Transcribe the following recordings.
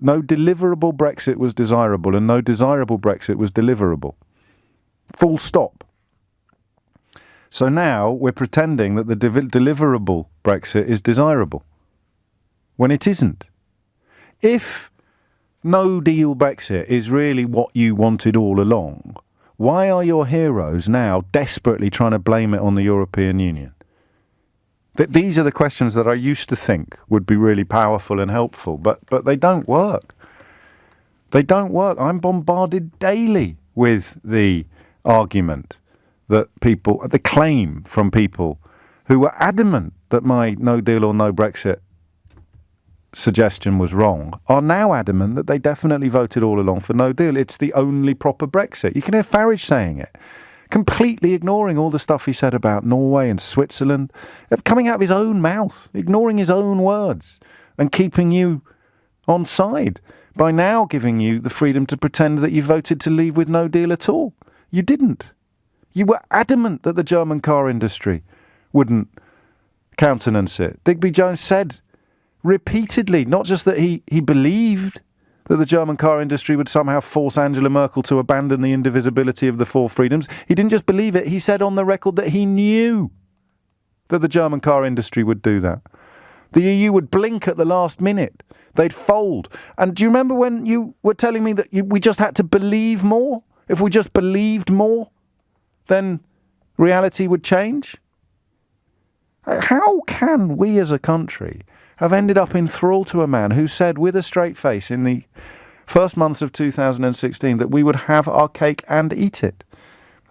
No deliverable Brexit was desirable, and no desirable Brexit was deliverable. Full stop. So now we're pretending that the deliverable Brexit is desirable, when it isn't. If no deal Brexit is really what you wanted all along, why are your heroes now desperately trying to blame it on the European Union? These are the questions that I used to think would be really powerful and helpful, but they don't work. They don't work. I'm bombarded daily with the argument that the claim from people who were adamant that my no deal or no Brexit suggestion was wrong, are now adamant that they definitely voted all along for no deal. It's the only proper Brexit. You can hear Farage saying it, completely ignoring all the stuff he said about Norway and Switzerland, coming out of his own mouth, ignoring his own words and keeping you on side by now giving you the freedom to pretend that you voted to leave with no deal at all. You didn't. You were adamant that the German car industry wouldn't countenance it. Digby Jones said repeatedly, not just that he believed that the German car industry would somehow force Angela Merkel to abandon the indivisibility of the four freedoms. He didn't just believe it, he said on the record that he knew that the German car industry would do that. The EU would blink at the last minute. They'd fold. And do you remember when you were telling me that we just had to believe more? If we just believed more, then reality would change? How can we as a country have ended up in thrall to a man who said with a straight face in the first months of 2016 that we would have our cake and eat it?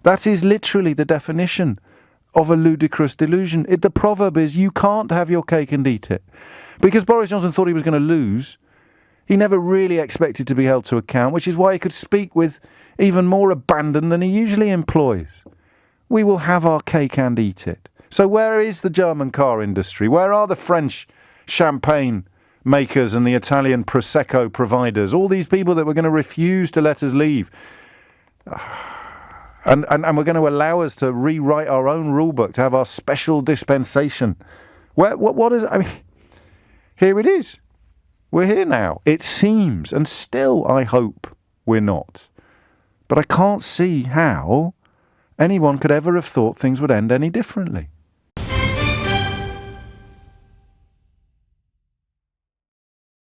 That is literally the definition of a ludicrous delusion. The proverb is you can't have your cake and eat it. Because Boris Johnson thought he was going to lose, he never really expected to be held to account, which is why he could speak with even more abandon than he usually employs. We will have our cake and eat it. So where is the German car industry? Where are the French champagne makers and the Italian Prosecco providers? All these people that were going to refuse to let us leave. And we're going to allow us to rewrite our own rule book, to have our special dispensation. What is it? I mean, here it is. We're here now. It seems, and still I hope we're not. But I can't see how anyone could ever have thought things would end any differently.